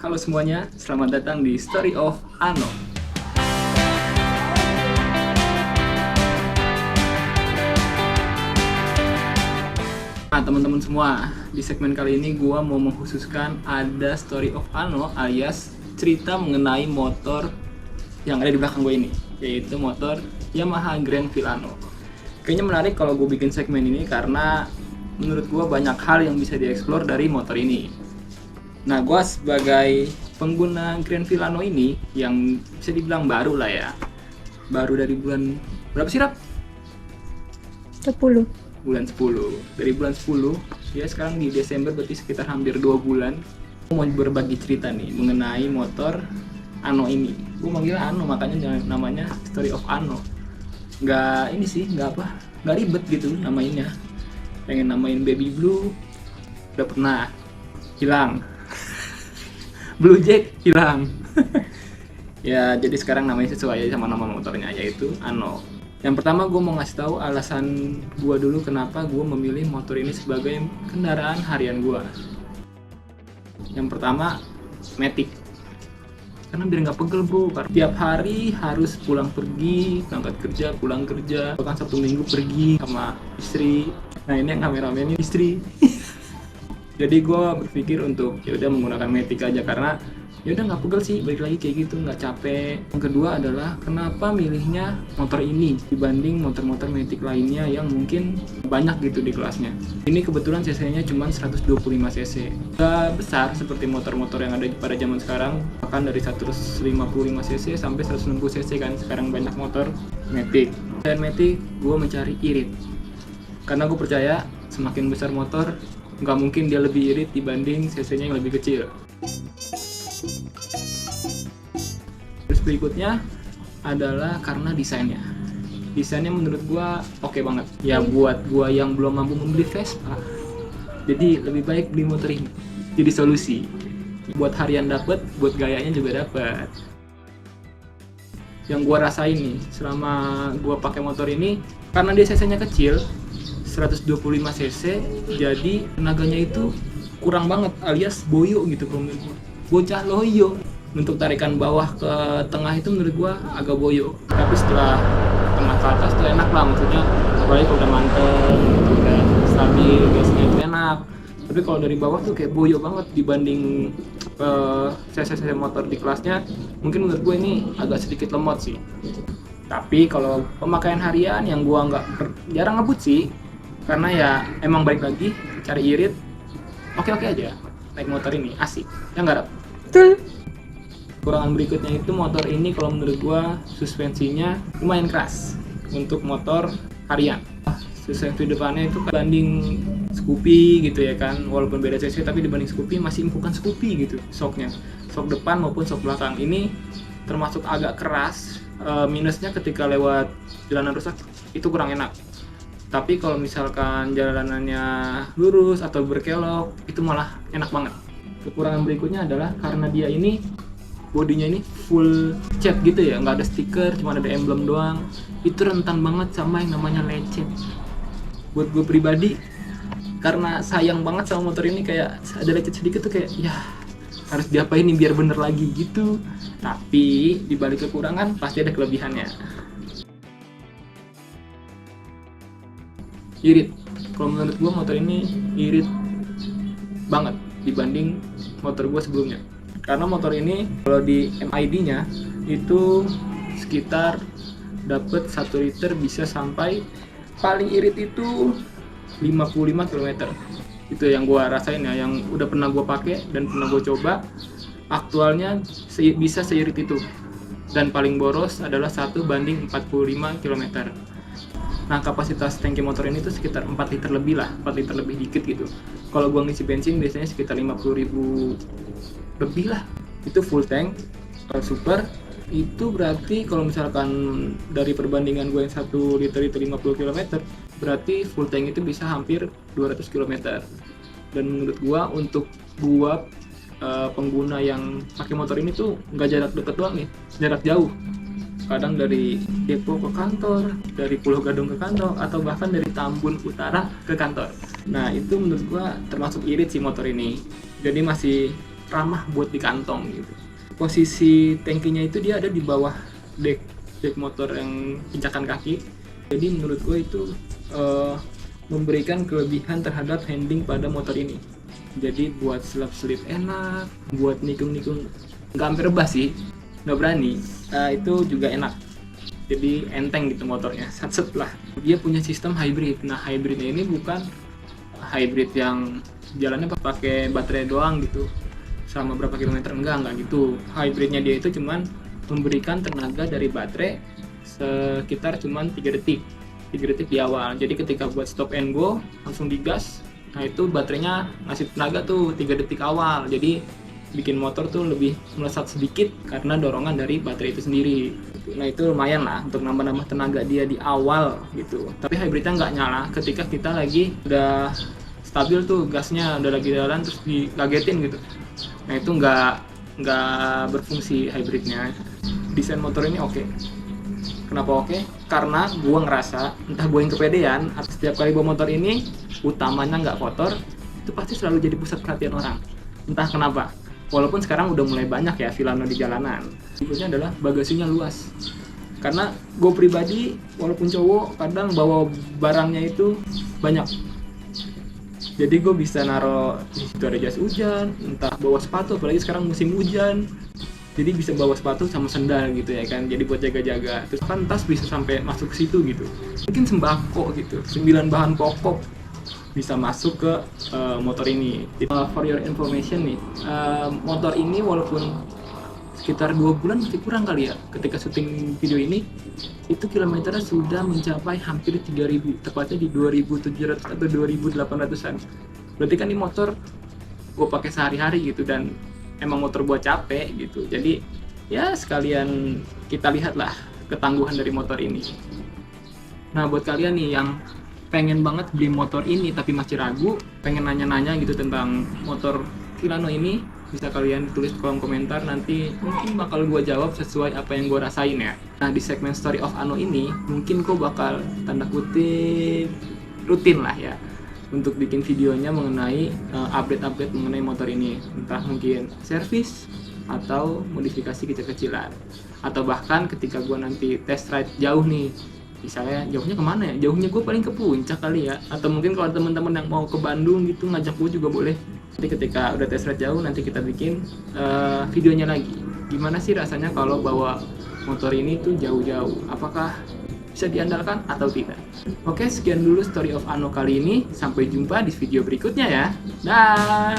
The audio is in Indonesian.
Halo semuanya, selamat datang di Story of Ano. Nah teman-teman semua, di segmen kali ini gua mau mengkhususkan ada Story of Ano alias cerita mengenai motor yang ada di belakang gue ini, yaitu motor Yamaha Grand Villano. Kayaknya menarik kalau gue bikin segmen ini karena menurut gue banyak hal yang bisa dieksplor dari motor ini. Nah, gue sebagai pengguna Grand Villano ini yang bisa dibilang baru lah ya. Baru dari bulan berapa sih, Rap? 10. Bulan 10. Dari bulan 10, ya sekarang di Desember berarti sekitar hampir 2 bulan. Gue mau berbagi cerita nih mengenai motor Ano ini. Gue manggilnya Ano, makanya namanya Story of Ano. Nggak ini sih, nggak ribet gitu namainnya. Pengen namain Baby Blue, udah pernah, hilang. Blue Jack hilang. Ya jadi sekarang namanya sesuai sama nama motornya, yaitu Ano. Yang pertama gue mau ngasih tahu alasan gue dulu kenapa gue memilih motor ini sebagai kendaraan harian gue. Yang pertama, Matic. Karena biar nggak pegel bro, karena tiap hari harus pulang pergi, berangkat kerja, pulang kerja, bahkan Sabtu Minggu pergi sama istri. Nah ini yang kameramen ini istri. Jadi gue berpikir untuk ya udah menggunakan Matic aja karena ya udah nggak pegel sih, balik lagi kayak gitu, nggak capek. Yang kedua adalah kenapa milihnya motor ini dibanding motor-motor Matic lainnya yang mungkin banyak gitu di kelasnya. Ini kebetulan cc-nya cuma 125 cc. Gak besar seperti motor-motor yang ada pada zaman sekarang, bahkan dari 155 cc sampai 160 cc kan sekarang banyak motor Matic. Dan Matic gue mencari irit karena gue percaya semakin besar motor nggak mungkin dia lebih irit dibanding cc-nya yang lebih kecil. Terus berikutnya adalah karena desainnya. Desainnya menurut gua oke banget. Ya buat gua yang belum mampu membeli Vespa, jadi lebih baik beli motor ini. Jadi solusi. Buat harian dapet, buat gayanya juga dapet. Yang gua rasain nih selama gua pakai motor ini, karena dia cc-nya kecil, 125 cc, jadi tenaganya itu kurang banget alias boyo gitu kalau menurut gua. Bocah loyo. Untuk tarikan bawah ke tengah itu menurut gua agak boyo. Tapi setelah tengah ke atas tuh enak lah, maksudnya apalagi kalau udah mantep, udah stabil, gasnya itu enak. Tapi kalau dari bawah tuh kayak boyo banget dibanding cc motor di kelasnya. Mungkin menurut gue ini agak sedikit lemot sih. Tapi kalau pemakaian harian yang gua jarang ngebut sih, karena ya emang balik lagi cari irit, oke aja naik motor ini asik ya nggak. Betul. Kekurangan berikutnya itu motor ini kalau menurut gua suspensinya lumayan keras untuk motor harian. Suspensi depannya itu banding Scoopy gitu ya kan, walaupun beda cc tapi dibanding Scoopy masih bukan Scoopy gitu shocknya, shock depan maupun shock belakang ini termasuk agak keras. Minusnya ketika lewat jalanan rusak itu kurang enak. Tapi kalau misalkan jalanannya lurus atau berkelok, itu malah enak banget. Kekurangan berikutnya adalah karena dia ini bodinya ini full cat gitu ya, nggak ada stiker, cuma ada emblem doang. Itu rentan banget sama yang namanya lecet. Buat gue pribadi, karena sayang banget sama motor ini, kayak ada lecet sedikit tuh kayak ya harus diapain nih biar bener lagi gitu. Tapi dibalik kekurangan pasti ada kelebihannya. Irit. Kalau menurut gue motor ini irit banget dibanding motor gue sebelumnya. Karena motor ini kalau di MID-nya itu sekitar dapet 1 liter bisa sampai paling irit itu 55 km. Itu yang gue rasain ya, yang udah pernah gue pakai dan pernah gue coba. Aktualnya bisa seirit itu. Dan paling boros adalah 1:45 km. Nah kapasitas tangki motor ini tuh sekitar 4 liter lebih lah, 4 liter lebih dikit gitu. Kalau gua ngisi bensin biasanya sekitar 50.000 lebih lah. Itu full tank, super. Itu berarti kalau misalkan dari perbandingan gua yang 1 liter itu 50 km, berarti full tank itu bisa hampir 200 km. Dan menurut gua untuk gua pengguna yang pakai motor ini tuh nggak jarak dekat doang nih, jarak jauh. Kadang dari Depok ke kantor, dari Pulau Gadung ke kantor, atau bahkan dari Tambun Utara ke kantor. Nah itu menurut gua termasuk irit sih motor ini. Jadi masih ramah buat di kantong gitu. Posisi tangkinya itu dia ada di bawah dek motor yang pincakan kaki. Jadi menurut gue itu memberikan kelebihan terhadap handling pada motor ini. Jadi buat selip-selip enak, buat nikung-nikung nggak hampir rebah sih, nggak berani, itu juga enak. Jadi enteng gitu motornya, satset lah. Dia punya sistem hybrid. Nah hybridnya ini bukan hybrid yang jalannya pakai baterai doang gitu selama berapa kilometer, enggak gitu. Hybridnya dia itu cuman memberikan tenaga dari baterai sekitar cuman 3 detik di awal. Jadi ketika buat stop and go langsung digas, nah itu baterainya ngasih tenaga tuh 3 detik awal. Jadi bikin motor tuh lebih melesat sedikit karena dorongan dari baterai itu sendiri. Nah itu lumayan lah untuk nambah-nambah tenaga dia di awal gitu. Tapi hybridnya nggak nyala ketika kita lagi udah stabil tuh gasnya, udah lagi jalan terus dikagetin gitu. Nah itu nggak berfungsi hybridnya. Desain motor ini oke. Kenapa oke? Karena gua ngerasa entah gua yang kepedean atau setiap kali bawa motor ini utamanya nggak kotor, itu pasti selalu jadi pusat perhatian orang. Entah kenapa. Walaupun sekarang udah mulai banyak ya Vilano di jalanan. Berikutnya adalah bagasinya luas. Karena gue pribadi walaupun cowok kadang bawa barangnya itu banyak. Jadi gue bisa naro di situ ada jas hujan, entah bawa sepatu apalagi sekarang musim hujan. Jadi bisa bawa sepatu sama sendal gitu ya kan. Jadi buat jaga-jaga. Terus kan tas bisa sampai masuk ke situ gitu. Mungkin sembako gitu, 9 bahan pokok bisa masuk ke motor ini. For your information nih, motor ini walaupun sekitar 2 bulan masih kurang kali ya ketika syuting video ini, itu kilometernya sudah mencapai hampir 3000, tepatnya di 2700 atau 2800-an. Berarti kan ini motor gue pakai sehari-hari gitu dan emang motor gue capek gitu. Jadi ya sekalian kita lihatlah ketangguhan dari motor ini. Nah buat kalian nih yang pengen banget beli motor ini tapi masih ragu, pengen nanya-nanya gitu tentang motor Vilano ini, bisa kalian tulis di kolom komentar, nanti mungkin bakal gue jawab sesuai apa yang gue rasain ya. Nah di segmen Story of Ano ini mungkin gue bakal tanda kutip rutin lah ya untuk bikin videonya mengenai update-update mengenai motor ini, entah mungkin servis atau modifikasi kecil-kecilan, atau bahkan ketika gue nanti test ride jauh nih. Misalnya jauhnya kemana ya? Jauhnya gue paling ke puncak kali ya. Atau mungkin kalau teman-teman yang mau ke Bandung gitu ngajak gue juga boleh. Jadi ketika udah test ride jauh nanti kita bikin videonya lagi. Gimana sih rasanya kalau bawa motor ini tuh jauh-jauh? Apakah bisa diandalkan atau tidak? Oke, sekian dulu Story of Ano kali ini. Sampai jumpa di video berikutnya ya. Dah.